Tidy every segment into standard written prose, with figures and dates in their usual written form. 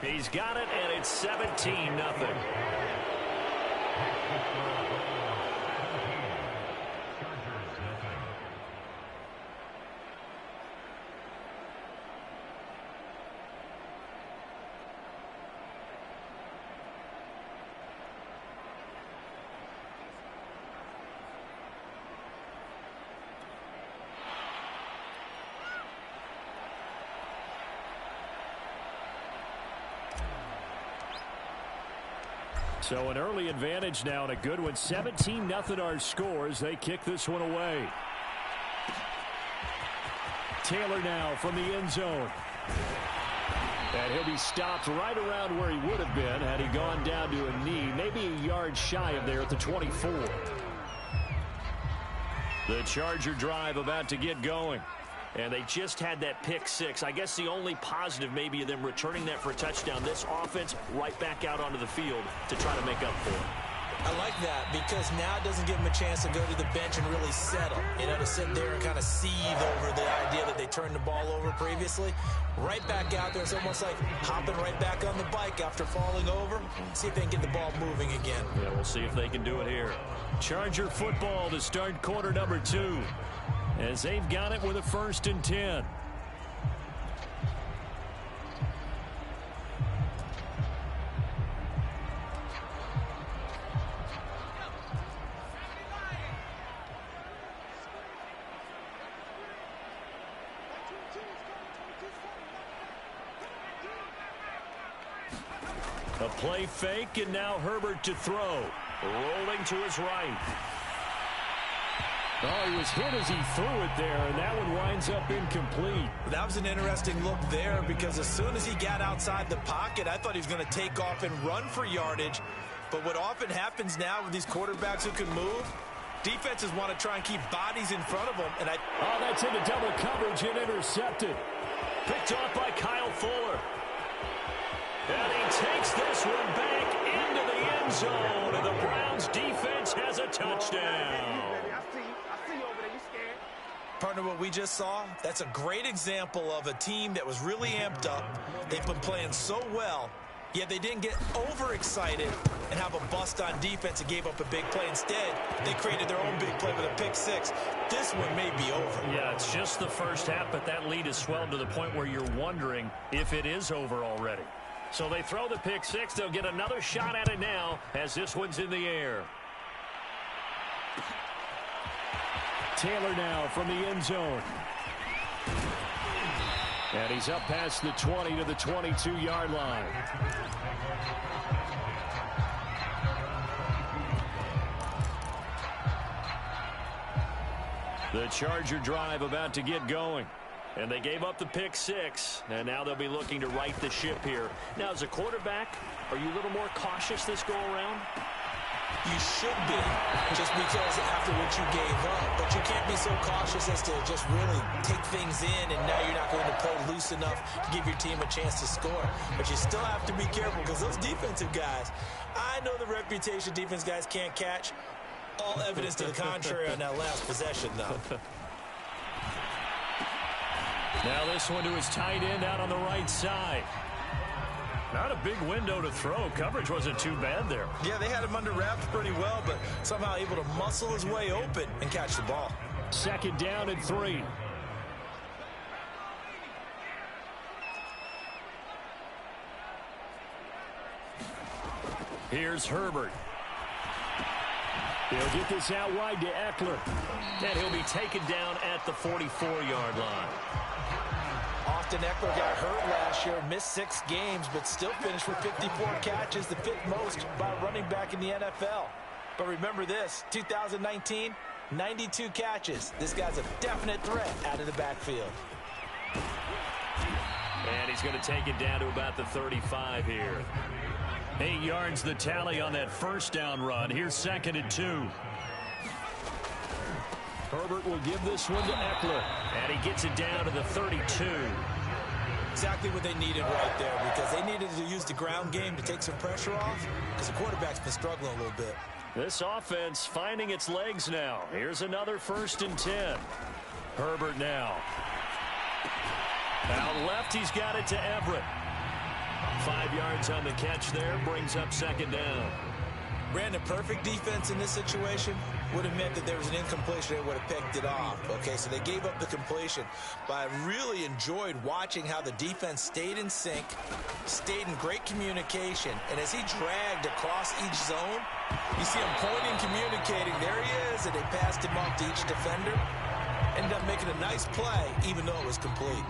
He's got it, and it's 17-0. So an early advantage now and a good one. 17-0 our scores. They kick this one away. Taylor now from the end zone. And he'll be stopped right around where he would have been had he gone down to a knee, maybe a yard shy of there at the 24. The Charger drive about to get going. And they just had that pick six. I guess the only positive maybe of them returning that for a touchdown. This offense right back out onto the field to try to make up for it. I like that because now it doesn't give them a chance to go to the bench and really settle. You know, to sit there and kind of seethe over the idea that they turned the ball over previously. Right back out there. It's almost like hopping right back on the bike after falling over. See if they can get the ball moving again. Yeah, we'll see if they can do it here. Charger football to start quarter number 2. As they've got it with a 1st and 10. A play fake, and now Herbert to throw. Rolling to his right. Oh, he was hit as he threw it there, and that one winds up incomplete. That was an interesting look there because as soon as he got outside the pocket, I thought he was going to take off and run for yardage. But what often happens now with these quarterbacks who can move, defenses want to try and keep bodies in front of them. And oh, that's into double coverage and intercepted. Picked off by Kyle Fuller. And he takes this one back into the end zone, and the Browns defense has a touchdown. Partner, what we just saw, that's a great example of a team that was really amped up. They've been playing so well, yet they didn't get overexcited and have a bust on defense and gave up a big play. Instead, they created their own big play with a pick six. This one may be over. Yeah, it's just the first half, but that lead has swelled to the point where you're wondering if it is over already. So they throw the pick six. They'll get another shot at it now as this one's in the air. Taylor now from the end zone. And he's up past the 20 to the 22-yard line. The Charger drive about to get going. And they gave up the pick six, and now they'll be looking to right the ship here. Now, as a quarterback, are you a little more cautious this go-around? You should be, just because after what you gave up. But you can't be so cautious as to just really take things in, and now you're not going to play loose enough to give your team a chance to score. But you still have to be careful because those defensive guys, I know the reputation defense guys can't catch. All evidence to the contrary on that last possession, though. Now this one to his tight end out on the right side. Not a big window to throw. Coverage wasn't too bad there. Yeah, they had him under wraps pretty well, but somehow able to muscle his way open and catch the ball. 2nd down and 3. Here's Herbert. He'll get this out wide to Eckler. And he'll be taken down at the 44-yard line. Austin Eckler got hurt last year, missed 6 games, but still finished with 54 catches, the 5th most by running back in the NFL. But remember this, 2019, 92 catches. This guy's a definite threat out of the backfield. And he's going to take it down to about the 35 here. 8 yards the tally on that 1st down run. Here's 2nd and 2. Herbert will give this one to Eckler. And he gets it down to the 32. Exactly what they needed right there, because they needed to use the ground game to take some pressure off, because the quarterback's been struggling a little bit. This offense finding its legs now. Here's another 1st and 10. Herbert now. Out left, he's got it to Everett. 5 yards on the catch there. Brings up second down. Brandon, perfect defense in this situation would have meant that there was an incompletion. They would have picked it off. Okay, so they gave up the completion. But I really enjoyed watching how the defense stayed in sync, stayed in great communication. And as he dragged across each zone, you see him pointing, communicating. There he is, and they passed him off to each defender. Ended up making a nice play, even though it was complete.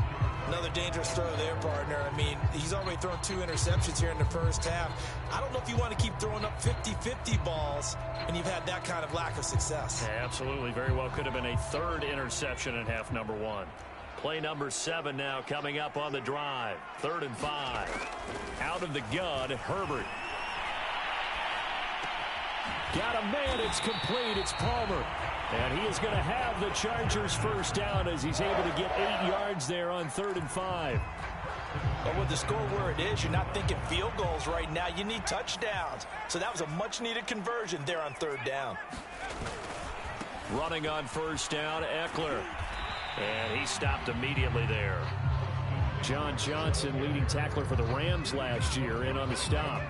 Another dangerous throw there, partner. I mean, he's already thrown 2 interceptions here in the first half. I don't know if you want to keep throwing up 50-50 balls, and you've had that kind of lack of success. Yeah, absolutely. Very well could have been a 3rd interception in half number 1. Play number 7 now coming up on the drive. 3rd and 5. Out of the gun, Herbert. Got a man. It's complete. It's Palmer. And he is going to have the Chargers first down as he's able to get 8 yards there on 3rd and 5. But with the score where it is, you're not thinking field goals right now. You need touchdowns. So that was a much-needed conversion there on 3rd down. Running on first down, Eckler. And he stopped immediately there. John Johnson, leading tackler for the Rams last year, in on the stop.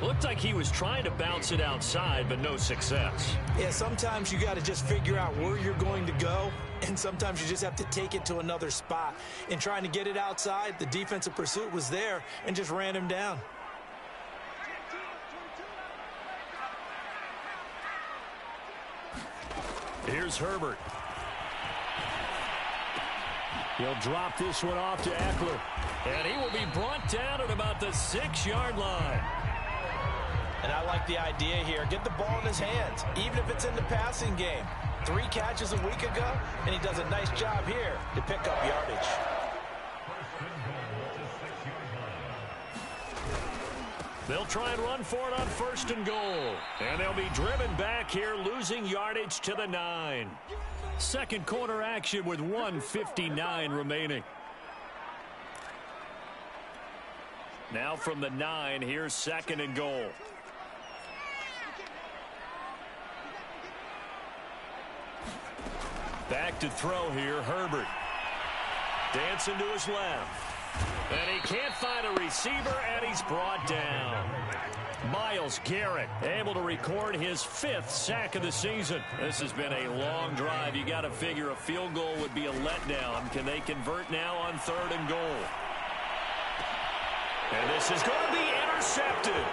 Looked like he was trying to bounce it outside, but no success. Yeah, sometimes you got to just figure out where you're going to go, and sometimes you just have to take it to another spot. In trying to get it outside, the defensive pursuit was there and just ran him down. Here's Herbert. He'll drop this one off to Eckler. And he will be brought down at about the 6-yard line. And I like the idea here. Get the ball in his hands, even if it's in the passing game. 3 catches a week ago, and he does a nice job here to pick up yardage. They'll try and run for it on 1st and goal. And they'll be driven back here, losing yardage to the 9. Second quarter action with 1:59 remaining. Now from the 9, here's 2nd and goal. Back to throw here, Herbert. Dancing to his left. And he can't find a receiver, and he's brought down. Myles Garrett able to record his 5th sack of the season. This has been a long drive. You got to figure a field goal would be a letdown. Can they convert now on 3rd and goal? And this is going to be intercepted.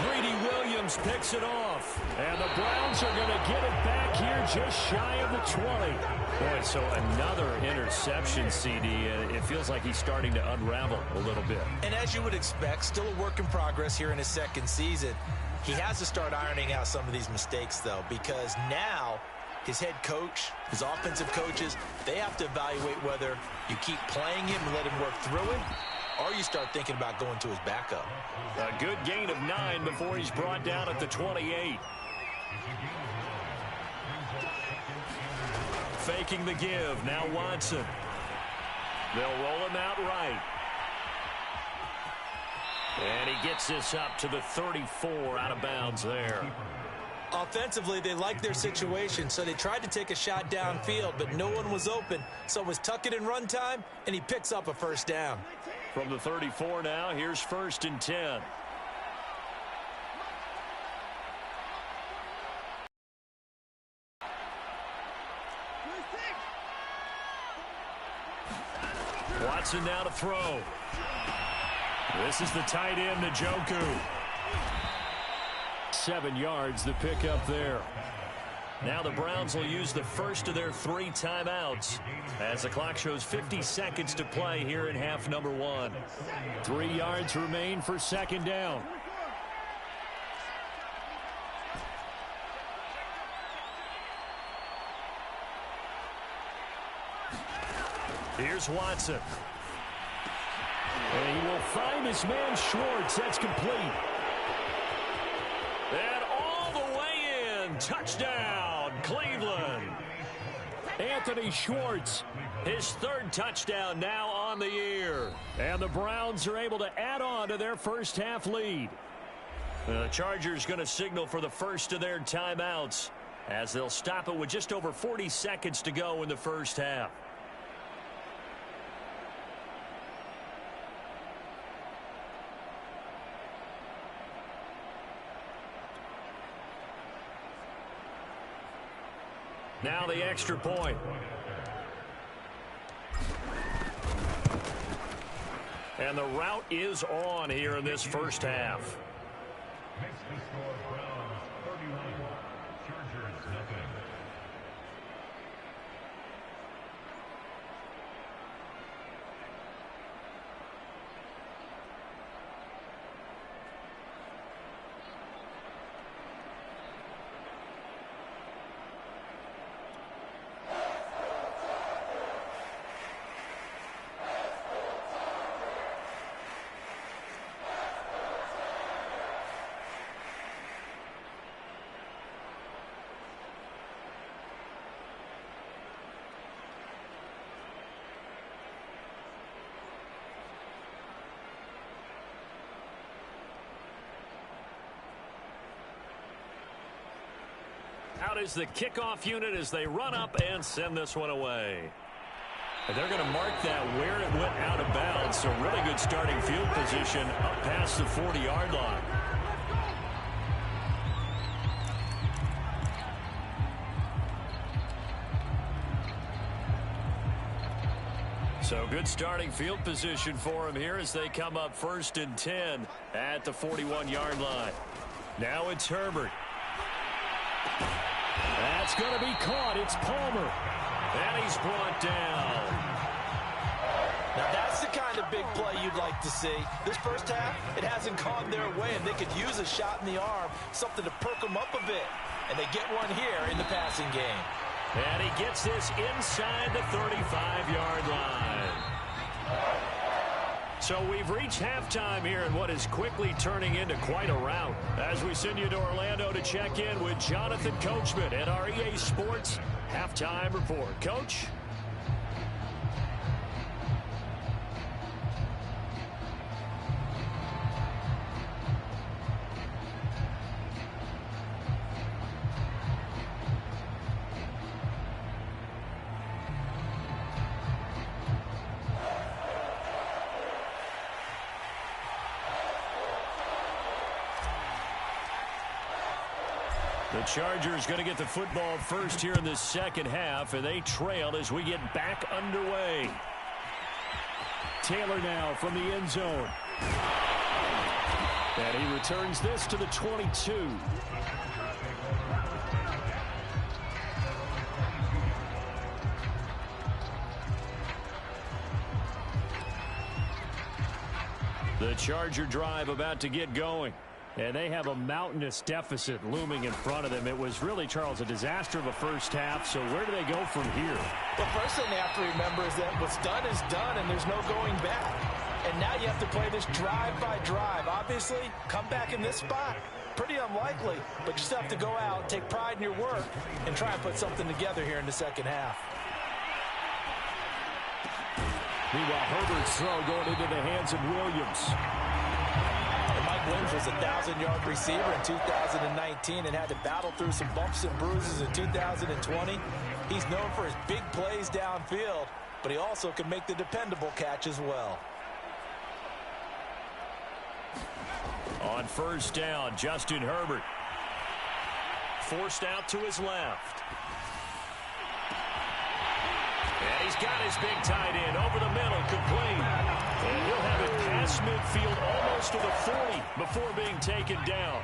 Greedy Williams picks it off. And the Browns are going to get it back here just shy of the 20. Boy, so another interception, CD. It feels like he's starting to unravel a little bit. And as you would expect, still a work in progress here in his 2nd season. He has to start ironing out some of these mistakes, though, because now his head coach, his offensive coaches, they have to evaluate whether you keep playing him and let him work through it, or you start thinking about going to his backup. A good gain of 9 before he's brought down at the 28. Faking the give. Now Watson. They'll roll him out right. And he gets this up to the 34, out of bounds there. Offensively, they like their situation, so they tried to take a shot downfield, but no one was open. So it was tuck it in run time, and he picks up a 1st down. From the 34 now, here's 1st and 10. Watson now to throw. This is the tight end, Njoku. 7 yards, the pickup there. Now the Browns will use the first of their 3 timeouts as the clock shows 50 seconds to play here in half number 1. 3 yards remain for 2nd down. Here's Watson. And he will find his man Schwartz. That's complete. And all the way in. Touchdown, Cleveland. Anthony Schwartz, his 3rd touchdown now on the year. And the Browns are able to add on to their first half lead. The Chargers going to signal for the first of their timeouts as they'll stop it with just over 40 seconds to go in the first half. Now the extra point. And the route is on here in this first half. Makes the score Browns 31, Chargers nothing. Out is the kickoff unit as they run up and send this one away. And they're going to mark that where it went out of bounds. So really good starting field position up past the 40-yard line. So good starting field position for him here as they come up 1st and 10 at the 41-yard line. Now it's Herbert. That's going to be caught. It's Palmer. And he's brought down. Now that's the kind of big play you'd like to see. This first half, it hasn't gone their way, and they could use a shot in the arm, something to perk them up a bit. And they get one here in the passing game. And he gets this inside the 35-yard line. So we've reached halftime here in what is quickly turning into quite a rout. As we send you to Orlando to check in with Jonathan Coachman at our EA Sports Halftime Report. Coach? The Chargers going to get the football first here in this second half, and they trail as we get back underway. Taylor now from the end zone. And he returns this to the 22. The Charger drive about to get going. And they have a mountainous deficit looming in front of them. It was really, Charles, a disaster of a first half. So where do they go from here? The first thing they have to remember is that what's done is done, and there's no going back. And now you have to play this drive by drive. Obviously, come back in this spot. Pretty unlikely, but you still have to go out, take pride in your work, and try and put something together here in the second half. Meanwhile, Herbert's throw going into the hands of Williams. Mike Williams was a 1,000-yard receiver in 2019 and had to battle through some bumps and bruises in 2020. He's known for his big plays downfield, but he also can make the dependable catch as well. On first down, Justin Herbert. Forced out to his left. And he's got his big tight end over the middle, complete. And he'll have it past midfield almost to the 40 before being taken down.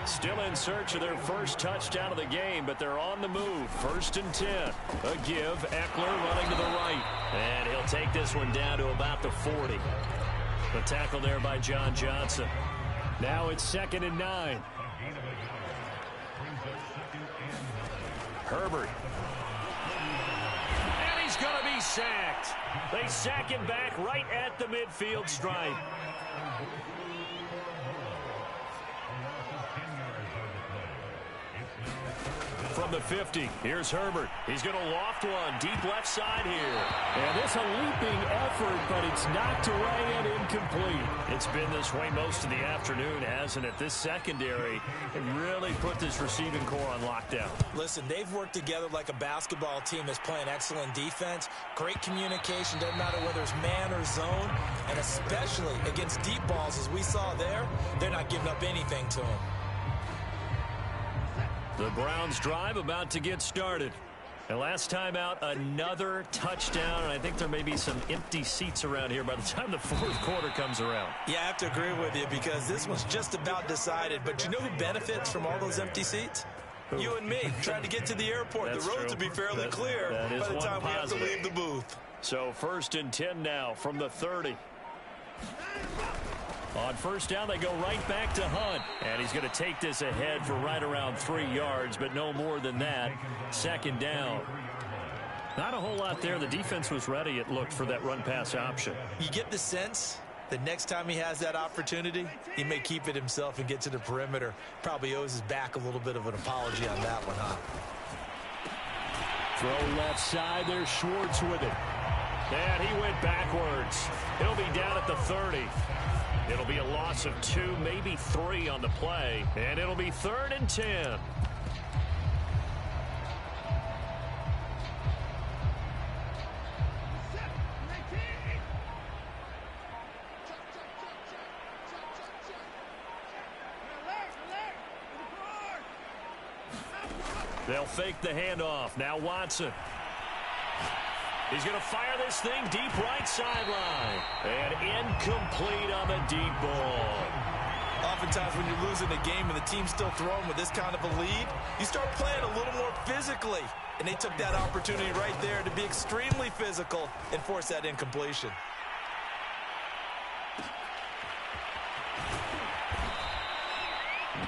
Still in search of their first touchdown of the game, but they're on the move. 1st and 10. A give. Eckler running to the right. And he'll take this one down to about the 40. The tackle there by John Johnson. Now it's 2nd and 9. Herbert. And he's going to be sacked. They sack him back right at the midfield stripe. From the 50, here's Herbert. He's going to loft one deep left side here. And this a leaping effort, but it's knocked away and incomplete. It's been this way most of the afternoon, hasn't it? This secondary really put this receiving core on lockdown. Listen, they've worked together like a basketball team that's playing excellent defense. Great communication, doesn't matter whether it's man or zone. And especially against deep balls, as we saw there, they're not giving up anything to them. The Browns drive about to get started. And last time out, another touchdown, and I think there may be some empty seats around here by the time the fourth quarter comes around. Yeah, I have to agree with you because this one's just about decided. But you know who benefits from all those empty seats? Who? You and me, trying to get to the airport. The roads will be fairly clear by the time we have to leave the booth. So 1st and 10 now from the 30. On first down, they go right back to Hunt. And he's going to take this ahead for right around 3 yards, but no more than that. 2nd down. Not a whole lot there. The defense was ready, it looked, for that run-pass option. You get the sense that next time he has that opportunity, he may keep it himself and get to the perimeter. Probably owes his back a little bit of an apology on that one, huh? Throw left side. There's Schwartz with it. And he went backwards. He'll be down at the 30. It'll be a loss of 2, maybe 3 on the play. And it'll be 3rd and 10. They'll fake the handoff. Now Watson. He's going to fire this thing deep right sideline. And incomplete on the deep ball. Oftentimes when you're losing a game and the team's still throwing with this kind of a lead, you start playing a little more physically. And they took that opportunity right there to be extremely physical and force that incompletion.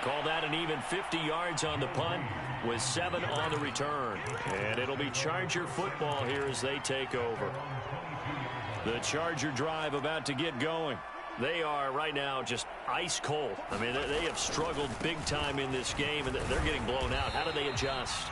Call that an even 50 yards on the punt with 7 on the return. And it'll be Charger football here as they take over. The Charger drive about to get going. They are right now just ice cold. I mean, they have struggled big time in this game, and they're getting blown out. How do they adjust?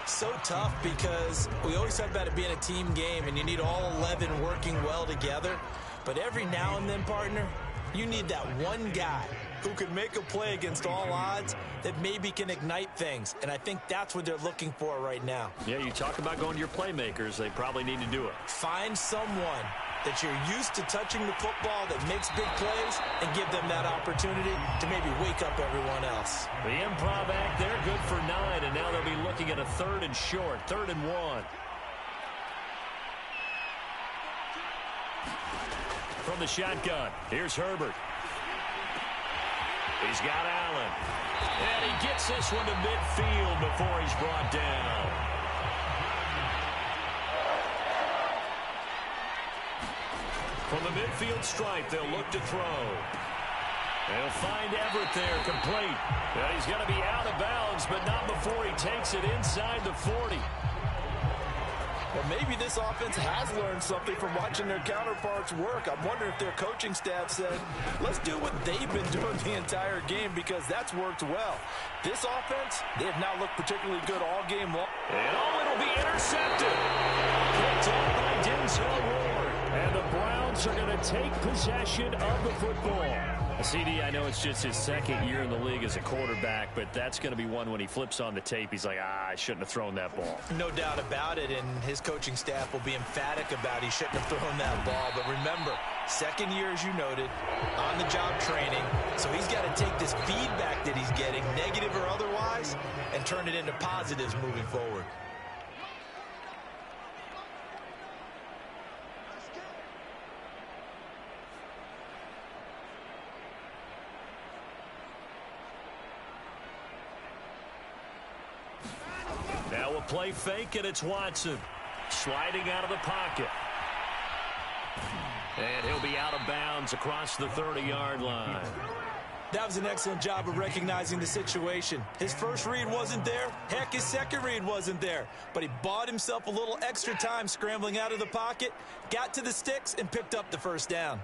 So tough because we always talk about it being a team game, and you need all 11 working well together. But every now and then, partner, you need that one guy who can make a play against all odds that maybe can ignite things. And I think that's what they're looking for right now. Yeah, you talk about going to your playmakers. They probably need to do it. Find someone that you're used to touching the football that makes big plays and give them that opportunity to maybe wake up everyone else. The improv act there, good for 9, and now they'll be looking at a 3rd and short, 3rd and 1. From the shotgun, here's Herbert. He's got Allen. And he gets this one to midfield before he's brought down. From the midfield stripe, they'll look to throw. They'll find Everett there, complete. And he's going to be out of bounds, but not before he takes it inside the 40. Well, maybe this offense has learned something from watching their counterparts work. I'm wondering if their coaching staff said, let's do what they've been doing the entire game because that's worked well. This offense, they have not looked particularly good all game long. And it'll be intercepted. Picked off by Denzel Ward. And the Browns are going to take possession of the football. CD, I know it's just his 2nd year in the league as a quarterback, but that's going to be one when he flips on the tape, he's like, I shouldn't have thrown that ball. No doubt about it, and his coaching staff will be emphatic about he shouldn't have thrown that ball. But remember, 2nd year, as you noted, on-the-job training, so he's got to take this feedback that he's getting, negative or otherwise, and turn it into positives moving forward. Now a play fake, and it's Watson sliding out of the pocket. And he'll be out of bounds across the 30-yard line. That was an excellent job of recognizing the situation. His first read wasn't there. Heck, his second read wasn't there. But he bought himself a little extra time scrambling out of the pocket, got to the sticks, and picked up the first down.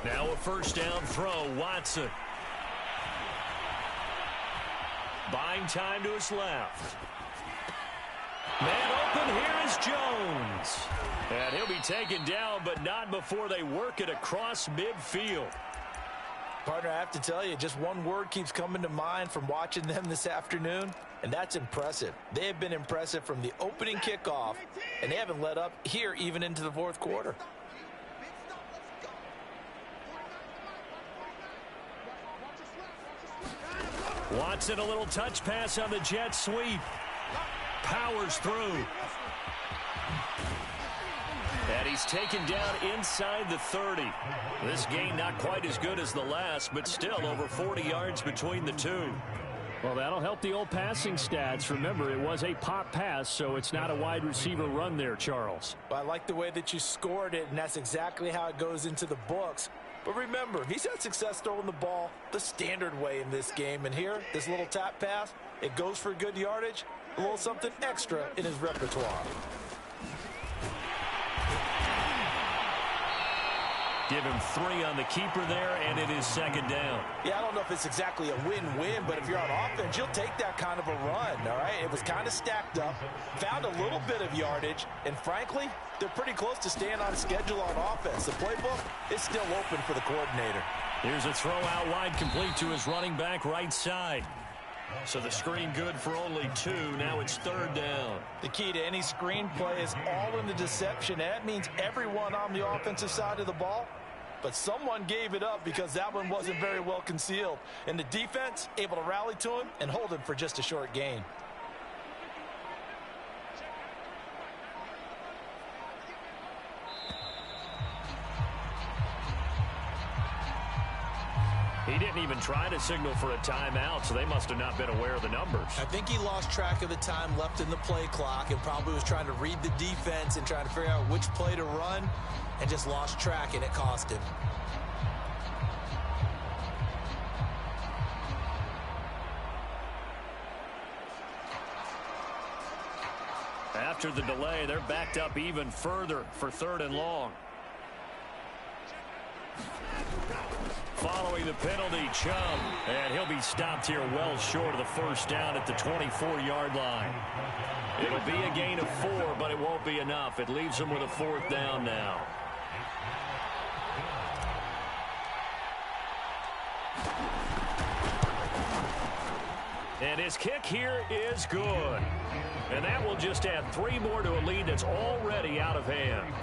Now a first down throw, Watson. Buying time to his left. Man open, here is Jones. And he'll be taken down, but not before they work it across midfield. Partner, I have to tell you, just one word keeps coming to mind from watching them this afternoon, and that's impressive. They have been impressive from the opening kickoff, and they haven't let up here even into the fourth quarter. Watson, a little touch pass on the jet sweep. Powers through. And he's taken down inside the 30. This game not quite as good as the last, but still over 40 yards between the two. Well, that'll help the old passing stats. Remember, it was a pop pass, so it's not a wide receiver run there, Charles. I like the way that you scored it, and that's exactly how it goes into the books. But remember, he's had success throwing the ball the standard way in this game. And here, this little tap pass, it goes for good yardage, a little something extra in his repertoire. Give him 3 on the keeper there, and it is second down. Yeah, I don't know if it's exactly a win-win, but if you're on offense, you'll take that kind of a run, all right? It was kind of stacked up, found a little bit of yardage, and frankly, they're pretty close to staying on schedule on offense. The playbook is still open for the coordinator. Here's a throw out wide, complete to his running back right side. So the screen good for only 2. Now it's third down. The key to any screen play is all in the deception. That means everyone on the offensive side of the ball, but someone gave it up because that one wasn't very well concealed. And the defense able to rally to him and hold him for just a short gain. He didn't even try to signal for a timeout, so they must have not been aware of the numbers. I think he lost track of the time left in the play clock and probably was trying to read the defense and trying to figure out which play to run and just lost track, and it cost him. After the delay, they're backed up even further for 3rd and long. Following the penalty, Chubb, and he'll be stopped here well short of the first down at the 24-yard line. It'll be a gain of 4, but it won't be enough. It leaves them with a 4th down now. And his kick here is good. And that will just add 3 more to a lead that's already out of hand.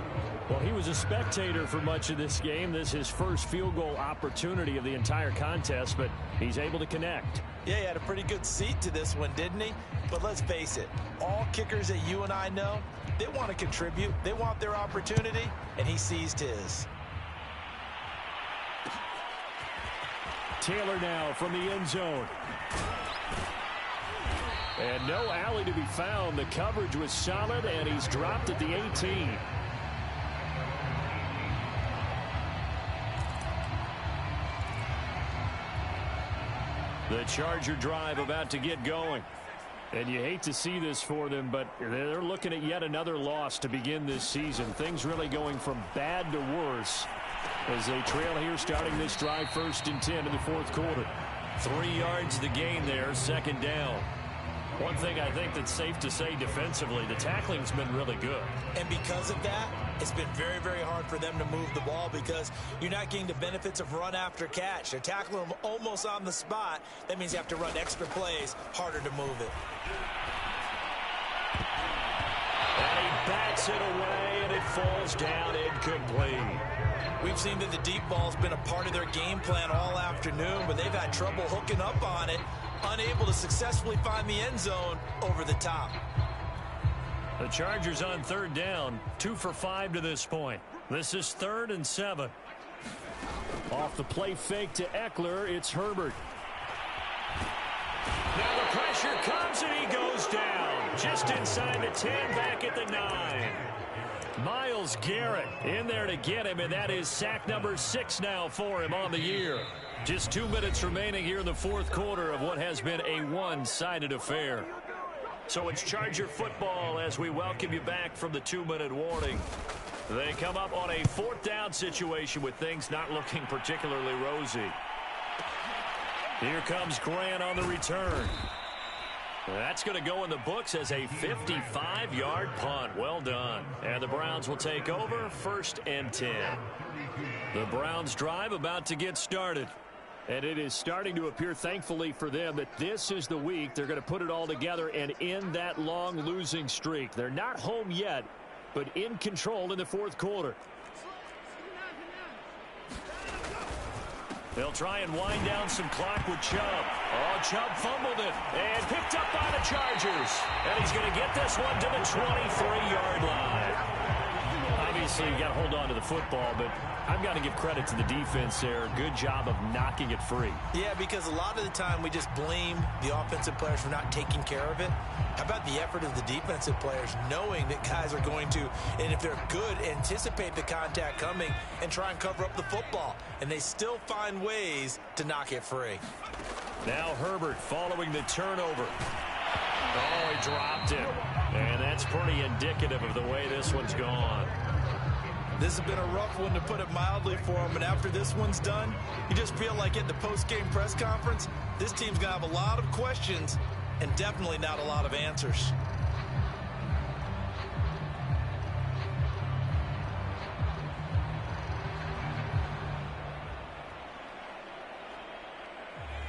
Well, he was a spectator for much of this game. This is his first field goal opportunity of the entire contest, but he's able to connect. Yeah, he had a pretty good seat to this one, didn't he? But let's face it, all kickers that you and I know, they want to contribute. They want their opportunity, and he seized his. Taylor now from the end zone. And no alley to be found. The coverage was solid, and he's dropped at the 18. The Charger drive about to get going. And you hate to see this for them, but they're looking at yet another loss to begin this season. Things really going from bad to worse as they trail here starting this drive 1st and 10 in the 4th quarter. 3 yards the gain there, second down. One thing I think that's safe to say defensively, the tackling's been really good. And because of that, it's been very, very hard for them to move the ball because you're not getting the benefits of run after catch. They're tackling them almost on the spot. That means you have to run extra plays, harder to move it. And he backs it away, and it falls down incomplete. We've seen that the deep ball's been a part of their game plan all afternoon, but they've had trouble hooking up on it, unable to successfully find the end zone over the top. The Chargers on 3rd down, 2 for 5 to this point. This is 3rd and 7. Off the play fake to Eckler, it's Herbert. Now the pressure comes, and he goes down. Just inside the 10, back at the 9. Myles Garrett in there to get him, and that is sack number 6 now for him on the year. Just 2 minutes remaining here in the 4th quarter of what has been a one-sided affair. So it's Charger football as we welcome you back from the 2-minute warning. They come up on a 4th down situation with things not looking particularly rosy. Here comes Grant on the return. That's going to go in the books as a 55-yard punt. Well done. And the Browns will take over 1st and 10. The Browns drive about to get started. And it is starting to appear, thankfully for them, that this is the week they're going to put it all together and end that long losing streak. They're not home yet, but in control in the 4th quarter. They'll try and wind down some clock with Chubb. Oh, Chubb fumbled it and picked up by the Chargers. And he's going to get this one to the 23-yard line. Obviously, you got to hold on to the football, but I've got to give credit to the defense there. Good job of knocking it free. Yeah, because a lot of the time we just blame the offensive players for not taking care of it. How about the effort of the defensive players knowing that guys are going to, and if they're good, anticipate the contact coming and try and cover up the football. And they still find ways to knock it free. Now Herbert following the turnover. Oh, he dropped it. And that's pretty indicative of the way this one's gone. This has been a rough one, to put it mildly, for him. And after this one's done, you just feel like at the post-game press conference, this team's going to have a lot of questions and definitely not a lot of answers.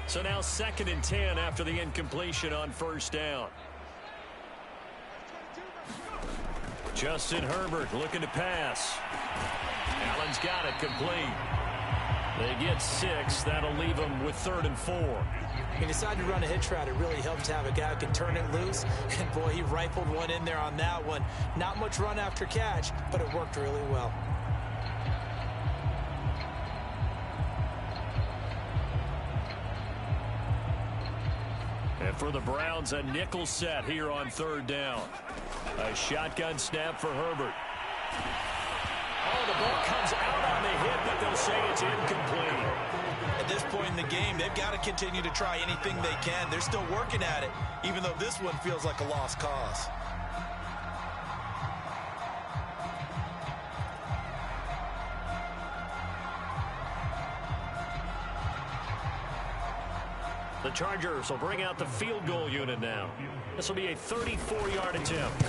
So now 2nd and 10 after the incompletion on first down. Justin Herbert looking to pass. Allen's got it complete. They get 6. That'll leave them with 3rd and 4. He decided to run a hitch route. It really helps to have a guy who can turn it loose. And, boy, he rifled one in there on that one. Not much run after catch, but it worked really well. And for the Browns, a nickel set here on 3rd down. A shotgun snap for Herbert. Oh, the ball comes out on the hit, but they'll say it's incomplete. At this point in the game, they've got to continue to try anything they can. They're still working at it, even though this one feels like a lost cause. The Chargers will bring out the field goal unit now. This will be a 34-yard attempt.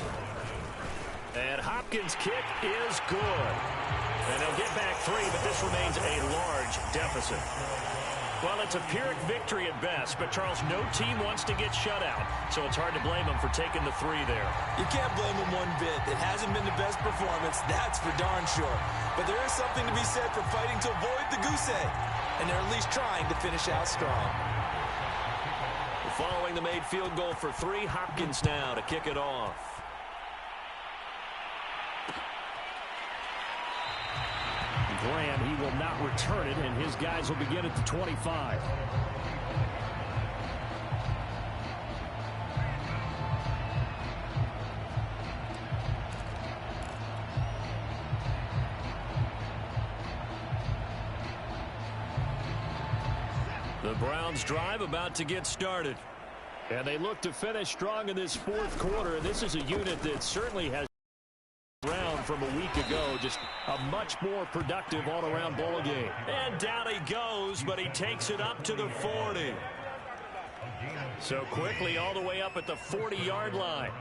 And Hopkins' kick is good. And they'll get back 3, but this remains a large deficit. Well, it's a Pyrrhic victory at best, but, Charles, no team wants to get shut out, so it's hard to blame them for taking the 3 there. You can't blame them one bit. It hasn't been the best performance, that's for darn sure. But there is something to be said for fighting to avoid the goose egg, and they're at least trying to finish out strong. Following the made field goal for 3, Hopkins now to kick it off. Graham, he will not return it, and his guys will begin at the 25. The Browns drive about to get started. And they look to finish strong in this 4th quarter, and this is a unit that certainly has around from a week ago. Just a much more productive all-around ball game. And down he goes, but he takes it up to the 40. So quickly all the way up at the 40-yard line.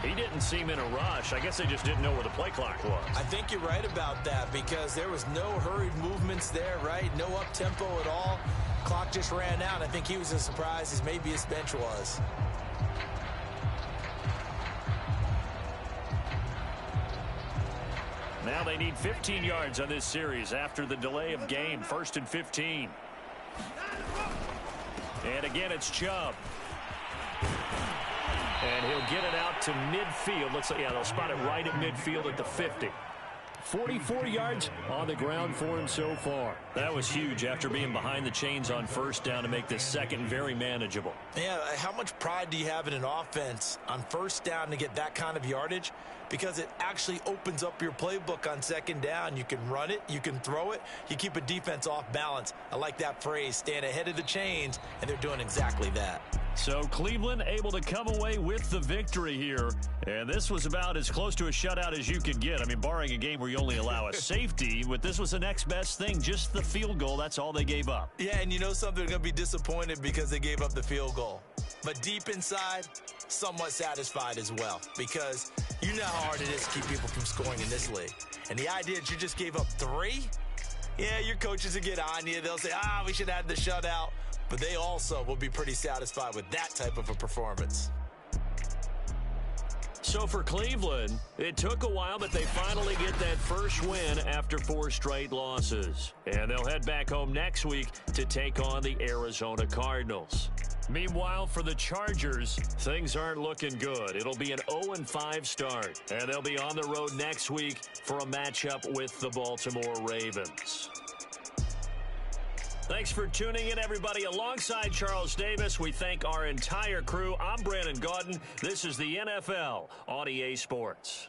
He didn't seem in a rush. I guess they just didn't know where the play clock was. I think you're right about that, because there was no hurried movements there, right? No up-tempo at all. Clock just ran out. I think he was as surprised as maybe his bench was. Now they need 15 yards on this series after the delay of game. 1st and 15. And again, it's Chubb. And he'll get it out to midfield. Looks like, yeah, they'll spot it right at midfield at the 50. 44 yards on the ground for him so far. That was huge after being behind the chains on 1st down to make this 2nd very manageable. Yeah, how much pride do you have in an offense on 1st down to get that kind of yardage? Because it actually opens up your playbook on 2nd down. You can run it, you can throw it, you keep a defense off balance. I like that phrase, stand ahead of the chains, and they're doing exactly that. So Cleveland able to come away with the victory here. And this was about as close to a shutout as you could get. I mean, barring a game where you only allow a safety, but this was the next best thing, just the field goal. That's all they gave up. Yeah, and you know something, they're going to be disappointed because they gave up the field goal. But deep inside, somewhat satisfied as well, because you know how hard it is to keep people from scoring in this league. And the idea that you just gave up 3, Yeah, your coaches will get on you. They'll say, we should have the shutout. But they also will be pretty satisfied with that type of a performance. So for Cleveland, it took a while, but they finally get that first win after 4 straight losses. And they'll head back home next week to take on the Arizona Cardinals. Meanwhile, for the Chargers, things aren't looking good. It'll be an 0-5 start, and they'll be on the road next week for a matchup with the Baltimore Ravens. Thanks for tuning in, everybody. Alongside Charles Davis, we thank our entire crew. I'm Brandon Gaudin. This is the NFL on EA Sports.